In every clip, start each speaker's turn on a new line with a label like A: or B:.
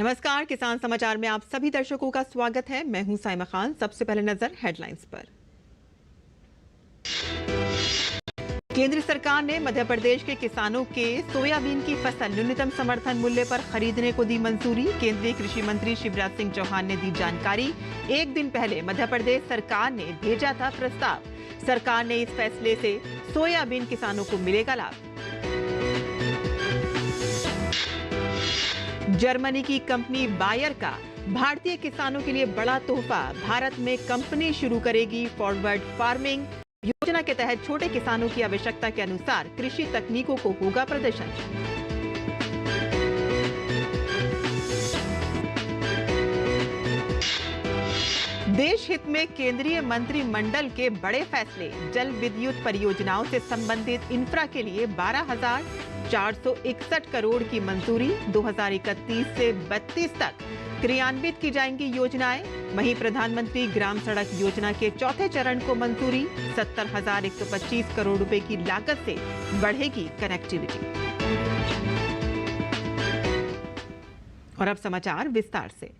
A: नमस्कार, किसान समाचार में आप सभी दर्शकों का स्वागत है। मैं हूं साइमा खान। सबसे पहले नजर हेडलाइंस पर। केंद्र सरकार ने मध्य प्रदेश के किसानों के सोयाबीन की फसल न्यूनतम समर्थन मूल्य पर खरीदने को दी मंजूरी। केंद्रीय कृषि मंत्री शिवराज सिंह चौहान ने दी जानकारी। एक दिन पहले मध्य प्रदेश सरकार ने भेजा था प्रस्ताव। सरकार ने इस फैसले से सोयाबीन किसानों को मिलेगा लाभ। जर्मनी की कंपनी बायर का भारतीय किसानों के लिए बड़ा तोहफा। भारत में कंपनी शुरू करेगी फॉरवर्ड फार्मिंग योजना के तहत छोटे किसानों की आवश्यकता के अनुसार कृषि तकनीकों को होगा प्रदर्शन। देश हित में केंद्रीय मंत्रिमंडल के बड़े फैसले। जल विद्युत परियोजनाओं से संबंधित इंफ्रा के लिए 12,461 करोड़ की मंजूरी। 2031 से 32 तक क्रियान्वित की जाएंगी योजनाएं। वहीं प्रधानमंत्री ग्राम सड़क योजना के चौथे चरण को मंजूरी। 70,125 करोड़ रुपए की लागत से बढ़ेगी कनेक्टिविटी। और अब समाचार विस्तार से।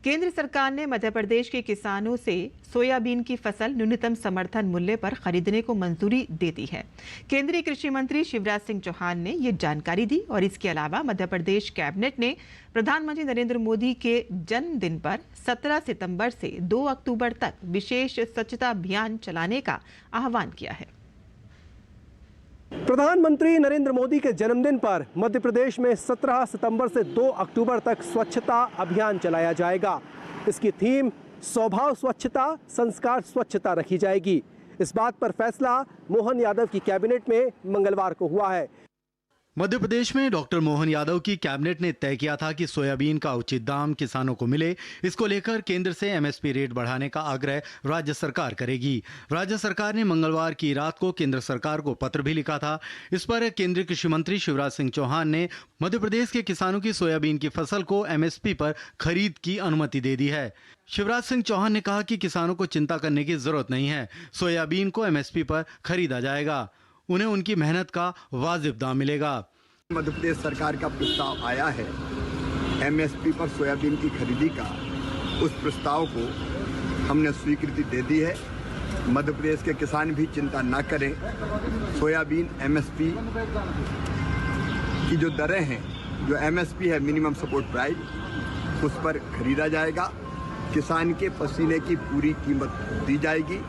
A: केंद्र सरकार ने मध्य प्रदेश के किसानों से सोयाबीन की फसल न्यूनतम समर्थन मूल्य पर खरीदने को मंजूरी दे दी है। केंद्रीय कृषि मंत्री शिवराज सिंह चौहान ने ये जानकारी दी और इसके अलावा मध्य प्रदेश कैबिनेट ने प्रधानमंत्री नरेंद्र मोदी के जन्मदिन पर 17 सितंबर से 2 अक्टूबर तक विशेष स्वच्छता अभियान चलाने का आह्वान किया है।
B: प्रधानमंत्री नरेंद्र मोदी के जन्मदिन पर मध्य प्रदेश में 17 सितंबर से 2 अक्टूबर तक स्वच्छता अभियान चलाया जाएगा। इसकी थीम स्वभाव स्वच्छता, संस्कार स्वच्छता रखी जाएगी। इस बात पर फैसला मोहन यादव की कैबिनेट में मंगलवार को हुआ है।
C: मध्य प्रदेश में डॉक्टर मोहन यादव की कैबिनेट ने तय किया था कि सोयाबीन का उचित दाम किसानों को मिले। इसको लेकर केंद्र से एमएसपी रेट बढ़ाने का आग्रह राज्य सरकार करेगी। राज्य सरकार ने मंगलवार की रात को केंद्र सरकार को पत्र भी लिखा था। इस पर केंद्रीय कृषि मंत्री शिवराज सिंह चौहान ने मध्य प्रदेश के किसानों की सोयाबीन की फसल को एमएसपी पर खरीद की अनुमति दे दी है। शिवराज सिंह चौहान ने कहा कि किसानों को चिंता करने की जरूरत नहीं है। सोयाबीन को एमएसपी पर खरीदा जाएगा। उन्हें उनकी मेहनत का वाजिब दाम मिलेगा।
D: मध्य प्रदेश सरकार का प्रस्ताव आया है एमएसपी पर सोयाबीन की खरीदी का। उस प्रस्ताव को हमने स्वीकृति दे दी है। मध्य प्रदेश के किसान भी चिंता न करें। सोयाबीन एमएसपी की जो दरें हैं, जो एमएसपी है मिनिमम सपोर्ट प्राइस, उस पर खरीदा जाएगा। किसान के पसीने की पूरी कीमत दी जाएगी।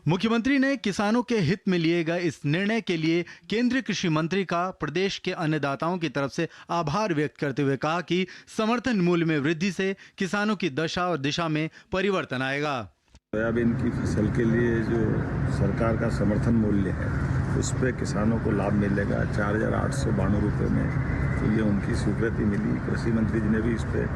C: मुख्यमंत्री ने किसानों के हित में लिए गए इस निर्णय के लिए केंद्रीय कृषि मंत्री का प्रदेश के अन्नदाताओं की तरफ से आभार व्यक्त करते हुए कहा कि समर्थन मूल्य में वृद्धि से किसानों की दशा और दिशा में परिवर्तन आएगा।
E: सोयाबीन की फसल के लिए जो सरकार का समर्थन मूल्य है, उस पर किसानों को लाभ मिलेगा 4,892 रुपये में। तो ये उनकी स्वीकृति मिली। कृषि मंत्री जी ने भी इस पर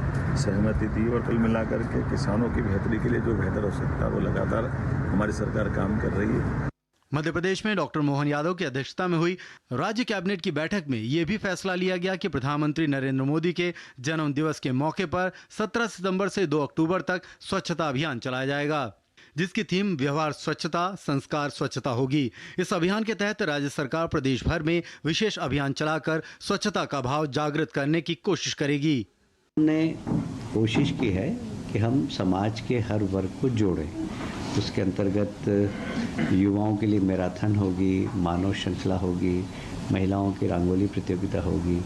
E: सहमति दी और कुल मिलाकर के किसानों की बेहतरी के लिए जो बेहतर हो सकता है वो लगातार हमारी सरकार काम कर रही है।
C: मध्य प्रदेश में डॉक्टर मोहन यादव की अध्यक्षता में हुई राज्य कैबिनेट की बैठक में यह भी फैसला लिया गया कि प्रधानमंत्री नरेंद्र मोदी के जन्म दिवस के मौके पर 17 सितंबर से 2 अक्टूबर तक स्वच्छता अभियान चलाया जाएगा, जिसकी थीम व्यवहार स्वच्छता, संस्कार स्वच्छता होगी। इस अभियान के तहत राज्य सरकार प्रदेश भर में विशेष अभियान चलाकर स्वच्छता का भाव जागृत करने की कोशिश करेगी।
F: हमने कोशिश की है कि हम समाज के हर वर्ग को जोड़ें। उसके अंतर्गत युवाओं के लिए मैराथन होगी, मानव श्रृंखला होगी, महिलाओं की रंगोली प्रतियोगिता होगी,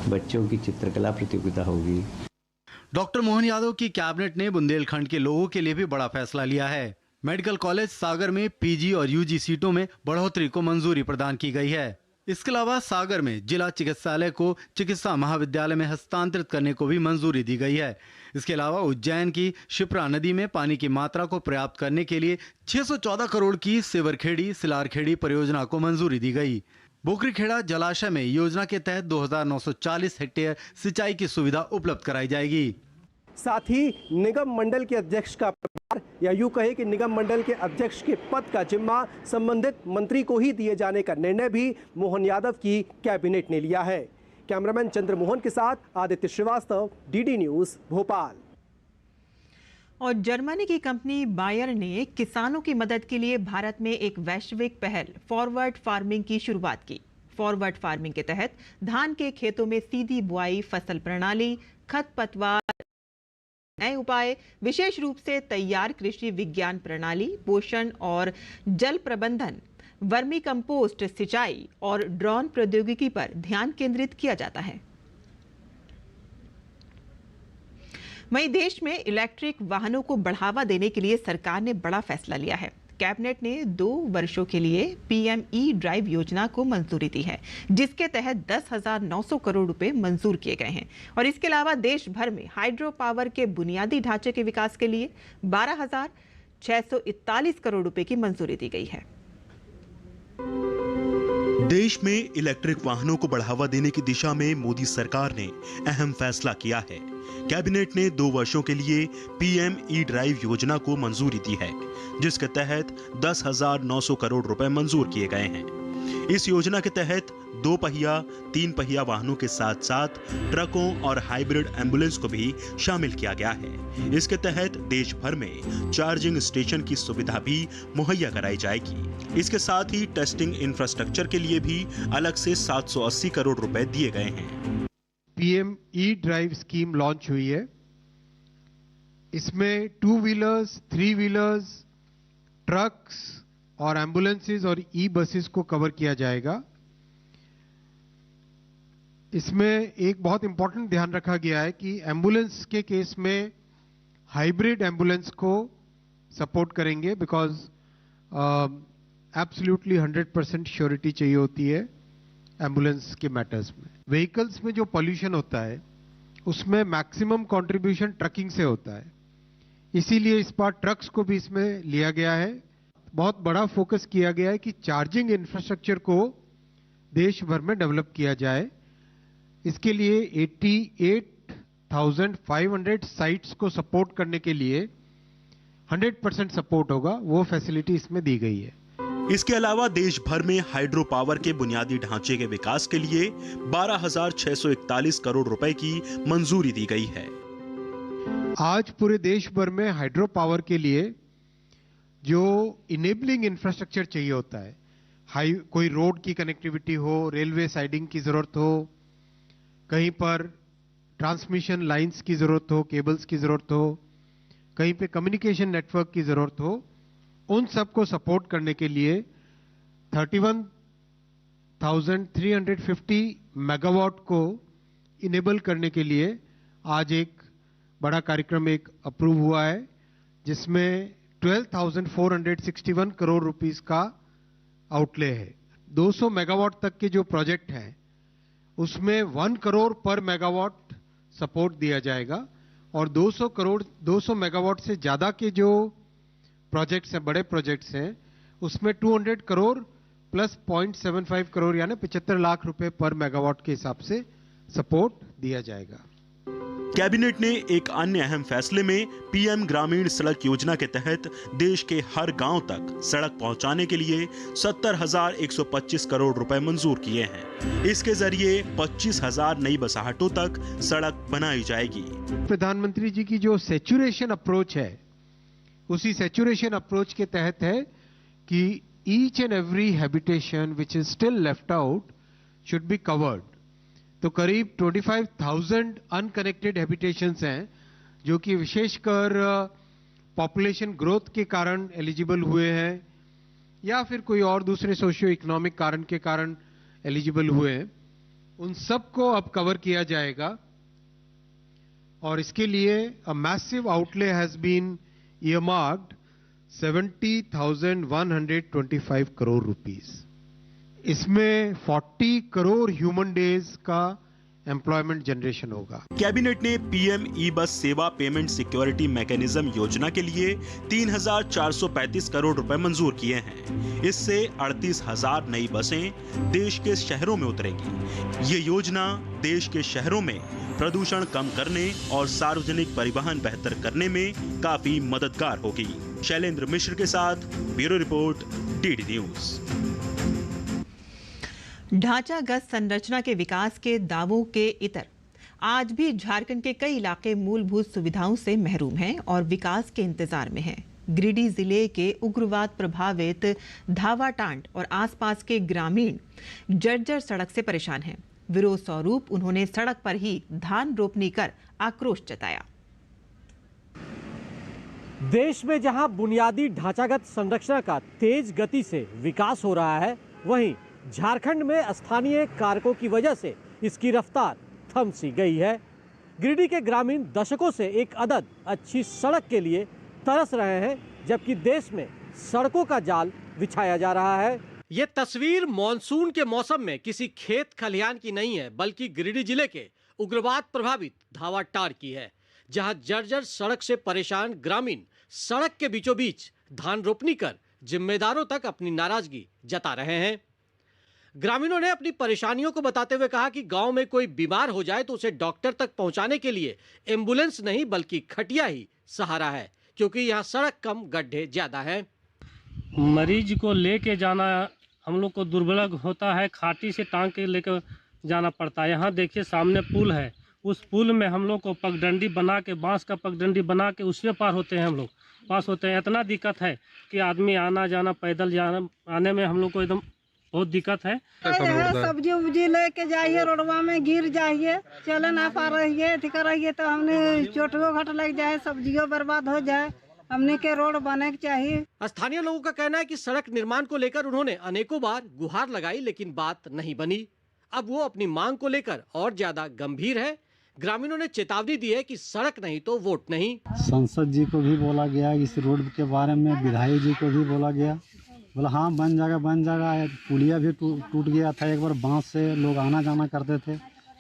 F: बच्चों की चित्रकला प्रतियोगिता होगी।
C: डॉक्टर मोहन यादव की कैबिनेट ने बुंदेलखंड के लोगों के लिए भी बड़ा फैसला लिया है। मेडिकल कॉलेज सागर में पीजी और यूजी सीटों में बढ़ोतरी को मंजूरी प्रदान की गई है। इसके अलावा सागर में जिला चिकित्सालय को चिकित्सा महाविद्यालय में हस्तांतरित करने को भी मंजूरी दी गई है। इसके अलावा उज्जैन की शिप्रा नदी में पानी की मात्रा को पर्याप्त करने के लिए 614 करोड़ की सेवरखेड़ी सिलारखेड़ी परियोजना को मंजूरी दी गई। बोकरीखेड़ा जलाशय में योजना के तहत 2,940 हेक्टेयर सिंचाई की सुविधा उपलब्ध कराई जाएगी।
B: साथ ही निगम मंडल के अध्यक्ष का प्रभार, या यूं कहे कि निगम मंडल के अध्यक्ष के पद का जिम्मा संबंधित मंत्री को ही दिए जाने का निर्णय भी मोहन यादव की कैबिनेट ने लिया है। कैमरामैन चंद्रमोहन के साथ आदित्य श्रीवास्तव, डीडी न्यूज, भोपाल।
A: और जर्मनी की कंपनी बायर ने किसानों की मदद के लिए भारत में एक वैश्विक पहल फॉरवर्ड फार्मिंग की शुरुआत की। फॉरवर्ड फार्मिंग के तहत धान के खेतों में सीधी बुआई, फसल प्रणाली, खरपतवार नए उपाय, विशेष रूप से तैयार कृषि विज्ञान प्रणाली, पोषण और जल प्रबंधन, वर्मी कंपोस्ट, सिंचाई और ड्रोन प्रौद्योगिकी पर ध्यान केंद्रित किया जाता है। वहीं देश में इलेक्ट्रिक वाहनों को बढ़ावा देने के लिए सरकार ने बड़ा फैसला लिया है। कैबिनेट ने 2 वर्षों के लिए पीएम ई ड्राइव योजना को मंजूरी दी है, जिसके तहत 10,900 करोड़ रुपए मंजूर किए गए हैं और इसके अलावा देश भर में हाइड्रो पावर के बुनियादी ढांचे के विकास के लिए 12,641 करोड़ रुपए की मंजूरी दी गई है।
G: देश में इलेक्ट्रिक वाहनों को बढ़ावा देने की दिशा में मोदी सरकार ने अहम फैसला किया है। कैबिनेट ने 2 वर्षों के लिए पीएम ई ड्राइव योजना को मंजूरी दी है, जिसके तहत 10,900 करोड़ रुपए मंजूर किए गए हैं। इस योजना के तहत 2 पहिया, 3 पहिया वाहनों के साथ साथ ट्रकों और हाइब्रिड एम्बुलेंस को भी शामिल किया गया है। इसके तहत देश भर में चार्जिंग स्टेशन की सुविधा भी मुहैया कराई जाएगी। इसके साथ ही टेस्टिंग इंफ्रास्ट्रक्चर के लिए भी अलग से 780 करोड़ रुपए दिए गए हैं।
H: PM E drive scheme launch हुई है। इसमें 2 व्हीलर्स, 3 व्हीलर्स, ट्रक्स और एम्बुलेंसेस और ई बसेस को कवर किया जाएगा। इसमें एक बहुत इंपॉर्टेंट ध्यान रखा गया है कि एम्बुलेंस के केस में हाइब्रिड एम्बुलेंस को सपोर्ट करेंगे, बिकॉज एब्सोल्युटली 100% श्योरिटी चाहिए होती है एम्बुलेंस के मैटर्स में। व्हीकल्स में जो पॉल्यूशन होता है उसमें मैक्सिमम कंट्रीब्यूशन ट्रकिंग से होता है, इसीलिए इस बार ट्रक्स को भी इसमें लिया गया है। बहुत बड़ा फोकस किया गया है कि चार्जिंग इंफ्रास्ट्रक्चर को देश भर में डेवलप किया जाए। इसके लिए 88,500 साइट्स को सपोर्ट करने के लिए 100% सपोर्ट होगा, वो फैसिलिटी इसमें दी गई है।
G: इसके अलावा देश भर में हाइड्रो पावर के बुनियादी ढांचे के विकास के लिए 12,641 करोड़ रुपए की मंजूरी दी गई है।
H: आज पूरे देश भर में हाइड्रो पावर के लिए जो इनेबलिंग इंफ्रास्ट्रक्चर चाहिए होता है, कोई रोड की कनेक्टिविटी हो, रेलवे साइडिंग की जरूरत हो, कहीं पर ट्रांसमिशन लाइंस की जरूरत हो, केबल्स की जरूरत हो, कहीं पे कम्युनिकेशन नेटवर्क की जरूरत हो, उन सब को सपोर्ट करने के लिए 31,350 मेगावाट को इनेबल करने के लिए आज एक बड़ा कार्यक्रम एक अप्रूव हुआ है, जिसमें 12,461 करोड़ रुपीस का आउटले है। 200 मेगावाट तक के जो प्रोजेक्ट हैं उसमें 1 करोड़ पर मेगावाट सपोर्ट दिया जाएगा और 200 मेगावाट से ज्यादा के जो प्रोजेक्ट्स हैं, बड़े प्रोजेक्ट्स हैं, उसमें 200 करोड़ प्लस 0.75 करोड़ यानी 75 लाख रुपए पर मेगावाट के हिसाब से सपोर्ट दिया जाएगा।
G: कैबिनेट ने एक अन्य अहम फैसले में पीएम ग्रामीण सड़क योजना के तहत देश के हर गांव तक सड़क पहुंचाने के लिए 70,125 करोड़ रुपए मंजूर किए हैं। इसके जरिए 25,000 नई बसाहटों तक सड़क बनाई जाएगी।
H: प्रधानमंत्री जी की जो सैचुरेशन अप्रोच है, उसी सैचुरेशन अप्रोच के तहत है कि each and every habitation which is still left out should be covered. तो करीब 25,000 अनकनेक्टेड हैबिटेशंस हैं जो कि विशेषकर पॉपुलेशन ग्रोथ के कारण एलिजिबल हुए हैं या फिर कोई और दूसरे सोशियो इकोनॉमिक कारण के कारण एलिजिबल हुए हैं, उन सबको अब कवर किया जाएगा। और इसके लिए a massive outlay has been earmarked 70,125 crore rupees. इसमें 40 करोड़ ह्यूमन डेज का एम्प्लॉयमेंट जनरेशन होगा।
G: कैबिनेट ने PM e bus Sewa payment security mechanism योजना के लिए 3,435 करोड़ रुपए मंजूर किए हैं। इससे 38,000 नई बसें देश के शहरों में उतरेंगी। ये योजना देश के शहरों में प्रदूषण कम करने और सार्वजनिक परिवहन बेहतर करने में काफी मददगार होगी। शैलेंद्र मिश्र के साथ ब्यूरो रिपोर्ट, डीडी न्यूज।
A: ढांचागत संरचना के विकास के दावों के इतर आज भी झारखंड के कई इलाके मूलभूत सुविधाओं से महरूम हैं और विकास के इंतजार में हैं। गिरिडीह जिले के उग्रवाद प्रभावित धावाटांड और आसपास के ग्रामीण जर्जर सड़क से परेशान हैं। विरोध स्वरूप उन्होंने सड़क पर ही धान रोपनी कर आक्रोश जताया।
B: देश में जहां बुनियादी ढांचागत संरचना का तेज गति से विकास हो रहा है, वहीं झारखंड में स्थानीय कारकों की वजह से इसकी रफ्तार थम सी गई है। गिरिडीह के ग्रामीण दशकों से एक अदद अच्छी सड़क के लिए तरस रहे हैं, जबकि देश में सड़कों का जाल बिछाया जा रहा है।
I: ये तस्वीर मॉनसून के मौसम में किसी खेत खलिहान की नहीं है, बल्कि गिरिडीह जिले के उग्रवाद प्रभावित धावाटांड की है, जहां जर्जर सड़क से परेशान ग्रामीण सड़क के बीचों बीच धान रोपनी कर जिम्मेदारों तक अपनी नाराजगी जता रहे हैं। ग्रामीणों ने अपनी परेशानियों को बताते हुए कहा कि गांव में कोई बीमार हो जाए तो उसे डॉक्टर तक पहुंचाने के लिए एम्बुलेंस नहीं बल्कि खटिया ही सहारा है, क्योंकि यहाँ सड़क कम गड्ढे ज्यादा है।
J: मरीज को लेके जाना हम लोग को दुर्लभ होता है, खाटी से टांग के लेकर जाना पड़ता है। यहाँ देखिए सामने पुल है, उस पुल में हम लोग को पगडंडी बना के, बांस का पगडंडी बना के उसमें पार होते हैं, हम लोग पास होते हैं। इतना दिक्कत है कि आदमी आना जाना पैदल जाना आने में हम लोग को एकदम बहुत दिक्कत है।
K: सब्जी उब्जी लेके जाइए, रोडवा में गिर जाइए, चल ना पा रही है, दिखा रही है तो हमने चोटो घट लग जाए, सब्जियों बर्बाद हो जाए, हमने के रोड बने के चाहिए।
I: स्थानीय लोगों का कहना है कि सड़क निर्माण को लेकर उन्होंने अनेकों बार गुहार लगाई, लेकिन बात नहीं बनी। अब वो अपनी मांग को लेकर और ज्यादा गंभीर है। ग्रामीणों ने चेतावनी दी है कि सड़क नहीं तो वोट नहीं।
L: सांसद जी को भी बोला गया, इस रोड के बारे में विधायक जी को भी बोला गया, बोला हाँ बन जाएगा बन जाएगा। पुलिया भी टूट गया था एक बार, बांस से लोग आना जाना करते थे,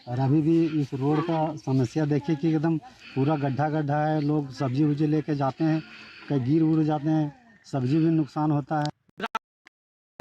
L: और अभी भी इस रोड का समस्या देखिए कि एकदम पूरा गड्ढा गड्ढा है। लोग सब्जी उब्जी लेके जाते हैं, कहीं गिर उड़ जाते हैं, सब्जी भी नुकसान होता है।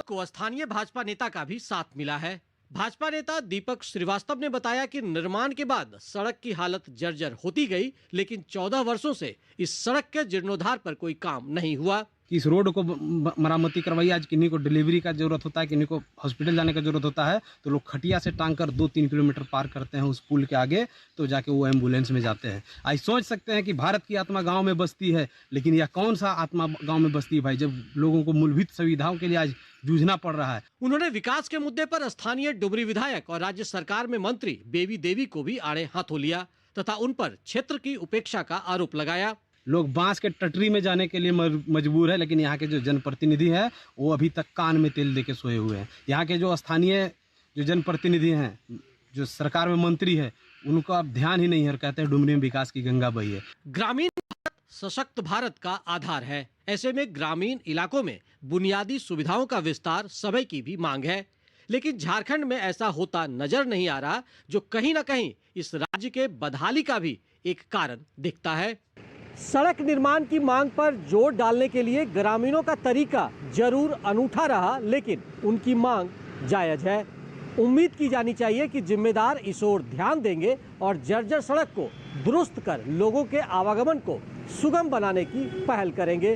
I: को स्थानीय भाजपा नेता का भी साथ मिला है। भाजपा नेता दीपक श्रीवास्तव ने बताया कि निर्माण के बाद सड़क की हालत जर्जर होती गई, लेकिन 14 वर्षों से इस सड़क के जीर्णोद्धार पर कोई काम नहीं हुआ।
M: कि इस रोड को मरम्मती करवाई। आज किन्हीं को डिलीवरी का जरूरत होता है, किन्हीं को हॉस्पिटल जाने का जरूरत होता है, तो लोग खटिया से टांग कर 2-3 किलोमीटर पार करते हैं उस पुल के आगे, तो जाके वो एम्बुलेंस में जाते हैं। आज सोच सकते हैं कि भारत की आत्मा गांव में बसती है, लेकिन यह कौन सा आत्मा गांव में बसती है भाई, जब लोगों को मूलभूत सुविधाओं के लिए आज जूझना पड़ रहा है।
I: उन्होंने विकास के मुद्दे पर स्थानीय डुमरी विधायक और राज्य सरकार में मंत्री बेबी देवी को भी आड़े हाथों लिया तथा उन पर क्षेत्र की उपेक्षा का आरोप लगाया।
M: लोग बांस के टटरी में जाने के लिए मजबूर है, लेकिन यहाँ के जो जनप्रतिनिधि हैं वो अभी तक कान में तेल देके सोए हुए हैं। यहाँ के जो स्थानीय जो जनप्रतिनिधि हैं, जो सरकार में मंत्री है, उनका ध्यान ही नहीं है, कहते हैं डुमरी में विकास की गंगा बही है।
I: ग्रामीण भारत सशक्त भारत का आधार है। ऐसे में ग्रामीण इलाकों में बुनियादी सुविधाओं का विस्तार समय की भी मांग है, लेकिन झारखंड में ऐसा होता नजर नहीं आ रहा, जो कहीं न कहीं इस राज्य के बदहाली का भी एक कारण दिखता है।
B: सड़क निर्माण की मांग पर जोर डालने के लिए ग्रामीणों का तरीका जरूर अनूठा रहा, लेकिन उनकी मांग जायज है। उम्मीद की जानी चाहिए कि जिम्मेदार इस ओर ध्यान देंगे और जर्जर सड़क को दुरुस्त कर लोगों के आवागमन को सुगम बनाने की पहल करेंगे।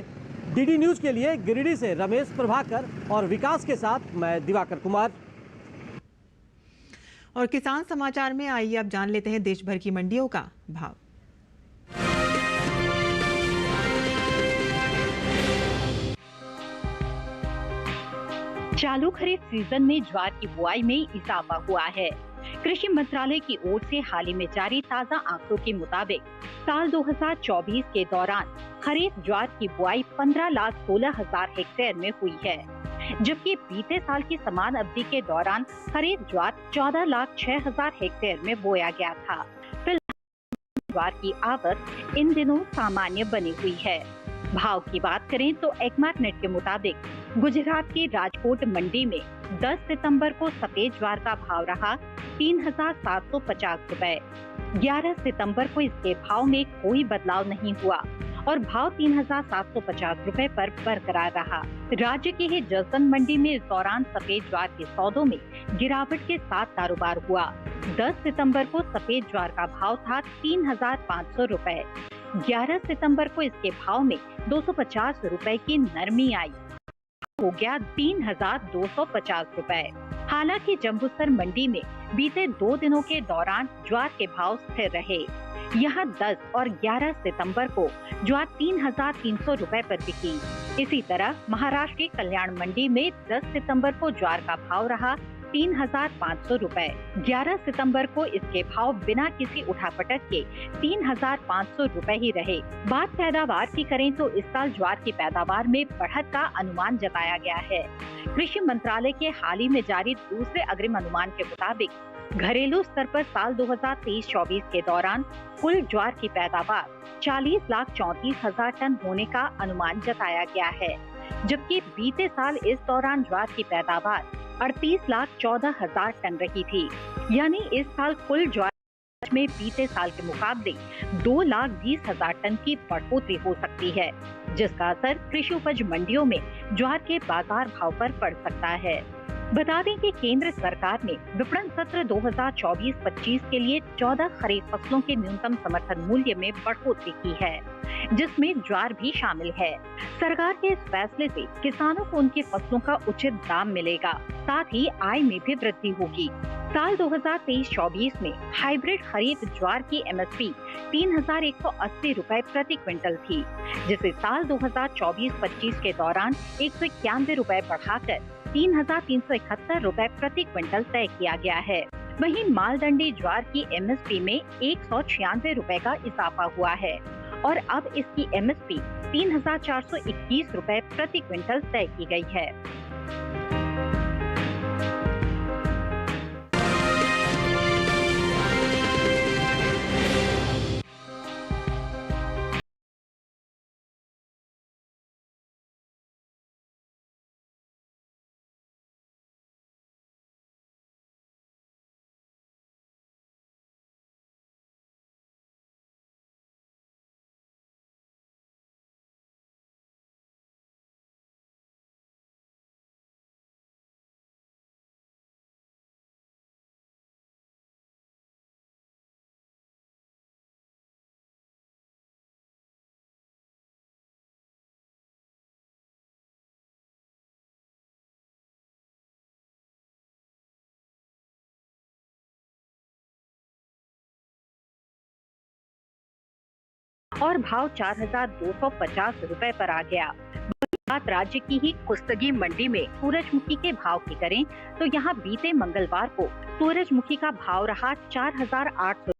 B: डीडी न्यूज के लिए गिरिडीह से रमेश प्रभाकर और विकास के साथ मैं दिवाकर कुमार।
A: और किसान समाचार में आइए अब जान लेते हैं देश भर की मंडियों का भाव।
N: चालू खरीफ सीजन में ज्वार की बुआई में इजाफा हुआ है। कृषि मंत्रालय की ओर से हाल ही में जारी ताजा आंकड़ों के मुताबिक साल 2024 के दौरान खरीफ ज्वार की बुआई 15,16,000 हेक्टेयर में हुई है, जबकि बीते साल की समान अवधि के दौरान खरीफ ज्वार 14,06,000 हेक्टेयर में बोया गया था। फिलहाल ज्वार की आवक इन दिनों सामान्य बनी हुई है। भाव की बात करें तो एक्मार्कनेट के मुताबिक गुजरात की राजकोट मंडी में 10 सितंबर को सफेद ज्वार का भाव रहा 3,750 रुपए। 11 सितंबर को इसके भाव में कोई बदलाव नहीं हुआ और भाव 3,750 रुपए पर बरकरार रहा। राज्य की ही जलसन मंडी में इस दौरान सफेद ज्वार के सौदों में गिरावट के साथ कारोबार हुआ। 10 सितंबर को सफेद ज्वार का भाव था 3,500 रुपए। 11 सितंबर को इसके भाव में 250 रुपए की नरमी आई, हो गया 3,250 रुपए। हालांकि जम्बूसर मंडी में बीते 2 दिनों के दौरान ज्वार के भाव स्थिर रहे। यहाँ 10 और 11 सितंबर को ज्वार 3,300 रुपए पर बिकी। इसी तरह महाराष्ट्र की कल्याण मंडी में 10 सितंबर को ज्वार का भाव रहा 3,500 रुपए। 11 सितंबर को इसके भाव बिना किसी उठापटक के 3,500 रुपए ही रहे। बात पैदावार की करें तो इस साल ज्वार की पैदावार में बढ़त का अनुमान जताया गया है। कृषि मंत्रालय के हाल ही में जारी दूसरे अग्रिम अनुमान के मुताबिक घरेलू स्तर पर साल 2023-24 के दौरान कुल ज्वार की पैदावार 40,34,000 टन होने का अनुमान जताया गया है, जबकि बीते साल इस दौरान ज्वार की पैदावार 38,14,000 टन रही थी। यानी इस साल कुल ज्वार में बीते साल के मुकाबले 2,20,000 टन की बढ़ोतरी हो सकती है, जिसका असर कृषि उपज मंडियों में ज्वार के बाजार भाव पर पड़ सकता है। बता दें कि केंद्र सरकार ने विपणन सत्र 2024-25 के लिए 14 खरीफ फसलों के न्यूनतम समर्थन मूल्य में बढ़ोतरी की है, जिसमें ज्वार भी शामिल है। सरकार के इस फैसले से किसानों को उनकी फसलों का उचित दाम मिलेगा, साथ ही आय में भी वृद्धि होगी। साल 2023-24 में हाइब्रिड खरीफ ज्वार की एमएसपी 3,180 रुपए प्रति क्विंटल थी, जिसे साल 2024-25 के दौरान 191 रुपए बढ़ाकर 3,371 रुपए प्रति क्विंटल तय किया गया है। वहीं मालदंडी ज्वार की एमएसपी में 196 रुपए का इजाफा हुआ है और अब इसकी एमएसपी 3,421 रुपए प्रति क्विंटल तय की गई है। और भाव 4,250 रुपए पर आ गया। बात राज्य की ही कुस्तगी मंडी में सूरजमुखी के भाव की करें तो यहाँ बीते मंगलवार को सूरजमुखी का भाव रहा 4,800।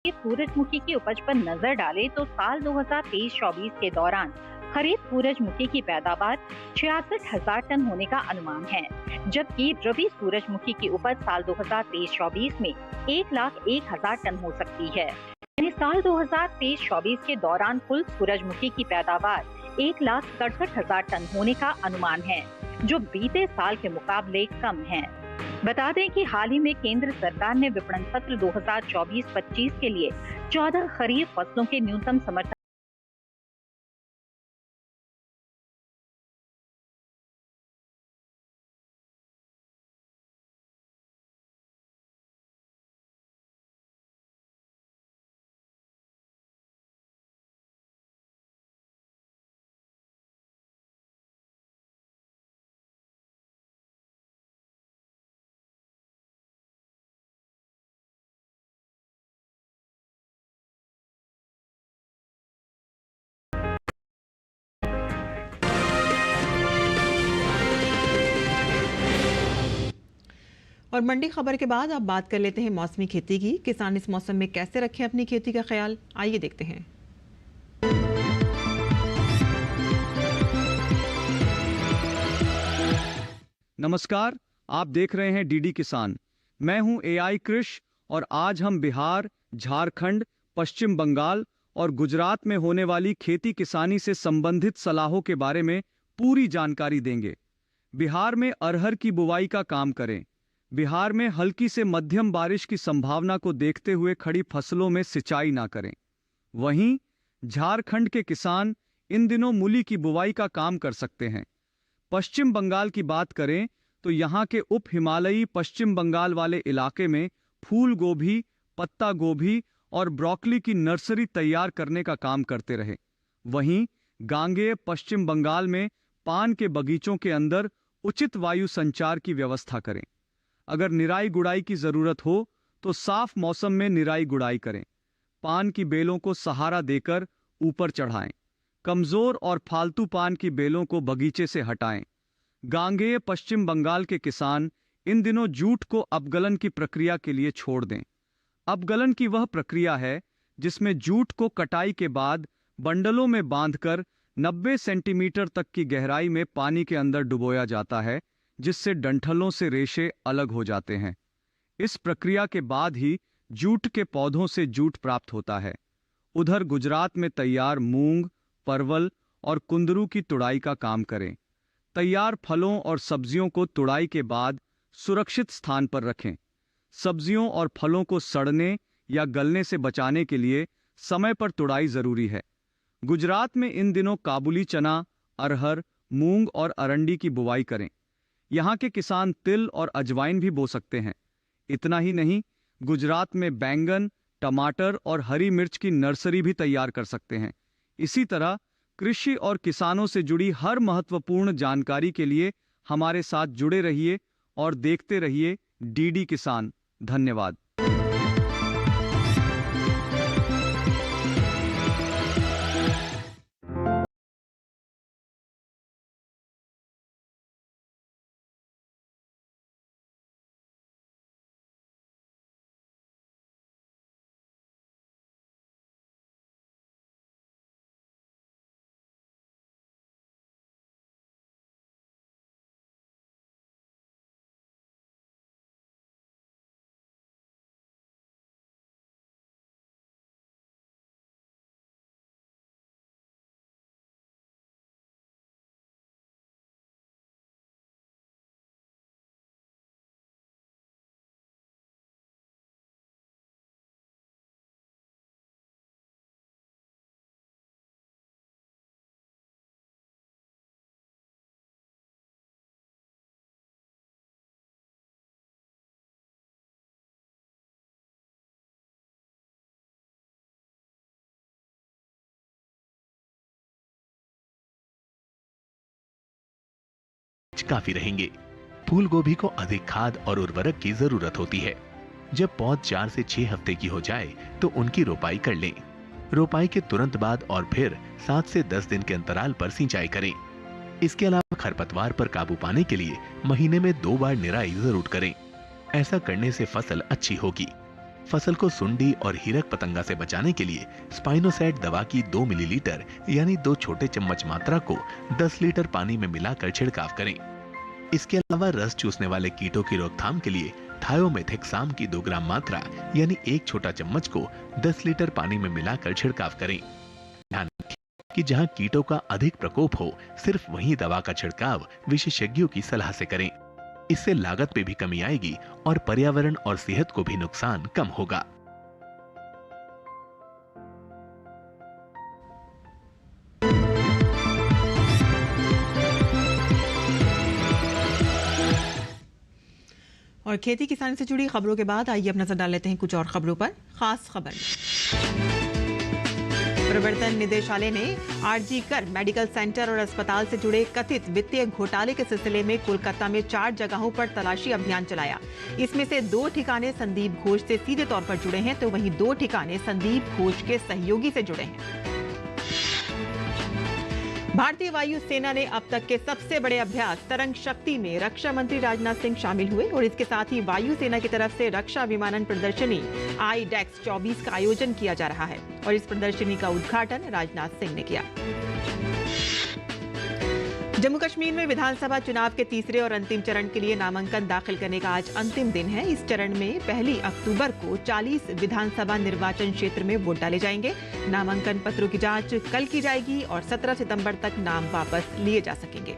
N: सूरजमुखी की उपज पर नजर डालें तो साल 2023-24 के दौरान खरीफ सूरजमुखी की पैदावार 66,000 टन होने का अनुमान है, जबकि रबी सूरजमुखी की उपज साल 2023-24 में 1,01,000 टन हो सकती है। यानी साल 2023-24 के दौरान कुल सूरजमुखी की पैदावार 1,67,000 टन होने का अनुमान है, जो बीते साल के मुकाबले कम है। बता दें कि हाल ही में केंद्र सरकार ने विपणन सत्र 2024-25 के लिए 14 खरीफ फसलों के न्यूनतम समर्थन
A: और मंडी खबर के बाद अब बात कर लेते हैं मौसमी खेती की। किसान इस मौसम में कैसे रखें अपनी खेती का ख्याल, आइए देखते हैं।
O: नमस्कार, आप देख रहे हैं डीडी किसान। मैं हूं एआई कृष और आज हम बिहार, झारखंड, पश्चिम बंगाल और गुजरात में होने वाली खेती किसानी से संबंधित सलाहों के बारे में पूरी जानकारी देंगे। बिहार में अरहर की बुवाई का काम करें। बिहार में हल्की से मध्यम बारिश की संभावना को देखते हुए खड़ी फसलों में सिंचाई ना करें। वहीं झारखंड के किसान इन दिनों मूली की बुवाई का काम कर सकते हैं। पश्चिम बंगाल की बात करें तो यहाँ के उप हिमालयी पश्चिम बंगाल वाले इलाके में फूल गोभी, पत्ता गोभी और ब्रोकली की नर्सरी तैयार करने का काम करते रहे। वहीं गांगेय पश्चिम बंगाल में पान के बगीचों के अंदर उचित वायु संचार की व्यवस्था करें। अगर निराई गुड़ाई की जरूरत हो तो साफ मौसम में निराई गुड़ाई करें। पान की बेलों को सहारा देकर ऊपर चढ़ाएं। कमजोर और फालतू पान की बेलों को बगीचे से हटाएं। गांगेय पश्चिम बंगाल के किसान इन दिनों जूट को अपगलन की प्रक्रिया के लिए छोड़ दें। अपगलन की वह प्रक्रिया है जिसमें जूट को कटाई के बाद बंडलों में बांधकर 90 सेंटीमीटर तक की गहराई में पानी के अंदर डुबोया जाता है, जिससे डंठलों से रेशे अलग हो जाते हैं। इस प्रक्रिया के बाद ही जूट के पौधों से जूट प्राप्त होता है। उधर गुजरात में तैयार मूंग, परवल और कुंदरू की तुड़ाई का काम करें। तैयार फलों और सब्जियों को तुड़ाई के बाद सुरक्षित स्थान पर रखें। सब्जियों और फलों को सड़ने या गलने से बचाने के लिए समय पर तुड़ाई जरूरी है। गुजरात में इन दिनों काबुली चना, अरहर, मूंग और अरंडी की बुवाई करें। यहाँ के किसान तिल और अजवाइन भी बो सकते हैं। इतना ही नहीं, गुजरात में बैंगन, टमाटर और हरी मिर्च की नर्सरी भी तैयार कर सकते हैं। इसी तरह कृषि और किसानों से जुड़ी हर महत्वपूर्ण जानकारी के लिए हमारे साथ जुड़े रहिए और देखते रहिए डीडी किसान। धन्यवाद।
P: काफी रहेंगे। फूल गोभी को अधिक खाद और उर्वरक की जरूरत होती है। जब पौध 4 से 6 हफ्ते की हो जाए तो उनकी रोपाई कर लें। रोपाई के तुरंत बाद और फिर 7 से 10 दिन के अंतराल पर सिंचाई करें। इसके अलावा खरपतवार पर काबू पाने के लिए महीने में 2 बार निराई जरूर करें। ऐसा करने से फसल अच्छी होगी। फसल को सुंडी और हीरक पतंगा से बचाने के लिए स्पाइनोसैट दवा की 2 मिलीलीटर यानी 2 छोटे चम्मच मात्रा को 10 लीटर पानी में मिलाकर छिड़काव करें। इसके अलावा रस चूसने वाले कीटों की रोकथाम के लिए थायोमेथेक्साम की 2 ग्राम मात्रा यानी 1 छोटा चम्मच को 10 लीटर पानी में मिलाकर छिड़काव करें। ध्यान रखें कि जहां कीटों का अधिक प्रकोप हो, सिर्फ वहीं दवा का छिड़काव विशेषज्ञों की सलाह से करें। इससे लागत पे भी कमी आएगी और पर्यावरण और सेहत को भी नुकसान कम होगा।
A: और खेती किसानी से जुड़ी खबरों के बाद आइए अब नजर डाल लेते हैं कुछ और खबरों पर। खास खबर, प्रवर्तन निदेशालय ने आरजी कर मेडिकल सेंटर और अस्पताल से जुड़े कथित वित्तीय घोटाले के सिलसिले में कोलकाता में 4 जगहों पर तलाशी अभियान चलाया। इसमें से 2 ठिकाने संदीप घोष से सीधे तौर पर जुड़े हैं, तो वहीं 2 ठिकाने संदीप घोष के सहयोगी से जुड़े हैं। भारतीय वायु सेना ने अब तक के सबसे बड़े अभ्यास तरंग शक्ति में रक्षा मंत्री राजनाथ सिंह शामिल हुए और इसके साथ ही वायु सेना की तरफ से रक्षा विमानन प्रदर्शनी IDEX 24 का आयोजन किया जा रहा है और इस प्रदर्शनी का उद्घाटन राजनाथ सिंह ने किया। जम्मू कश्मीर में विधानसभा चुनाव के तीसरे और अंतिम चरण के लिए नामांकन दाखिल करने का आज अंतिम दिन है। इस चरण में 1 अक्टूबर को 40 विधानसभा निर्वाचन क्षेत्र में वोट डाले जाएंगे। नामांकन पत्रों की जांच कल की जाएगी और 17 सितंबर तक नाम वापस लिए जा सकेंगे।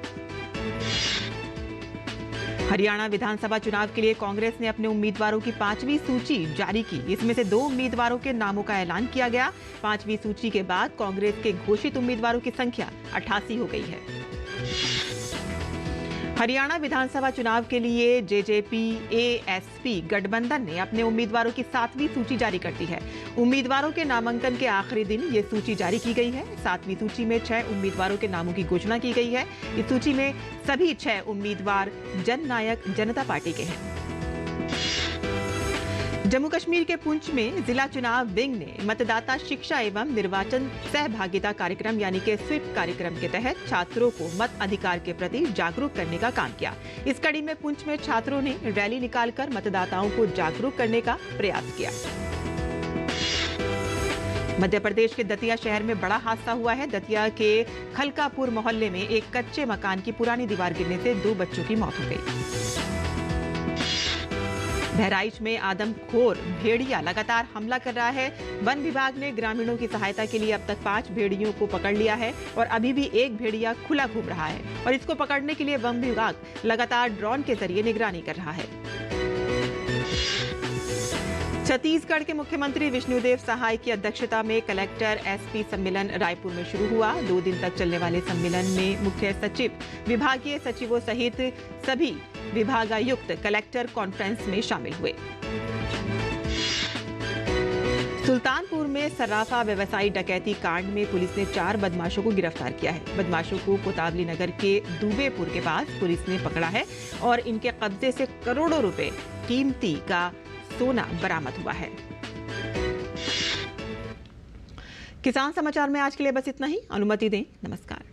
A: हरियाणा विधानसभा चुनाव के लिए कांग्रेस ने अपने उम्मीदवारों की 5वीं सूची जारी की। इसमें से 2 उम्मीदवारों के नामों का ऐलान किया गया। 5वीं सूची के बाद कांग्रेस के घोषित उम्मीदवारों की संख्या 88 हो गई है। हरियाणा विधानसभा चुनाव के लिए जेजेपी एएसपी गठबंधन ने अपने उम्मीदवारों की 7वीं सूची जारी कर दी है। उम्मीदवारों के नामांकन के आखिरी दिन ये सूची जारी की गई है। 7वीं सूची में 6 उम्मीदवारों के नामों की घोषणा की गई है। इस सूची में सभी 6 उम्मीदवार जननायक जनता पार्टी के हैं। जम्मू कश्मीर के पुंछ में जिला चुनाव विंग ने मतदाता शिक्षा एवं निर्वाचन सहभागिता कार्यक्रम यानी कि स्वीप कार्यक्रम के तहत छात्रों को मत अधिकार के प्रति जागरूक करने का काम किया। इस कड़ी में पुंछ में छात्रों ने रैली निकालकर मतदाताओं को जागरूक करने का प्रयास किया। मध्य प्रदेश के दतिया शहर में बड़ा हादसा हुआ है। दतिया के खलकापुर मोहल्ले में एक कच्चे मकान की पुरानी दीवार गिरने से 2 बच्चों की मौत हो गई। बहराइच में आदमखोर भेड़िया लगातार हमला कर रहा है। वन विभाग ने ग्रामीणों की सहायता के लिए अब तक 5 भेड़ियों को पकड़ लिया है और अभी भी एक भेड़िया खुला घूम रहा है और इसको पकड़ने के लिए वन विभाग लगातार ड्रोन के जरिए निगरानी कर रहा है। छत्तीसगढ़ के मुख्यमंत्री विष्णुदेव सहाय की अध्यक्षता में कलेक्टर एसपी सम्मेलन रायपुर में शुरू हुआ। 2 दिन तक चलने वाले सम्मेलन में मुख्य सचिव, विभागीय सचिवों सहित सभी विभागायुक्त कलेक्टर कॉन्फ्रेंस में शामिल हुए। सुल्तानपुर में सर्राफा व्यवसायी डकैती कांड में पुलिस ने 4 बदमाशों को गिरफ्तार किया है। बदमाशों को कोतावली नगर के दुबेपुर के पास पुलिस ने पकड़ा है और इनके कब्जे से करोड़ों रुपए कीमती का सोना बरामद हुआ है। किसान समाचार में आज के लिए बस इतना ही। अनुमति दें। नमस्कार।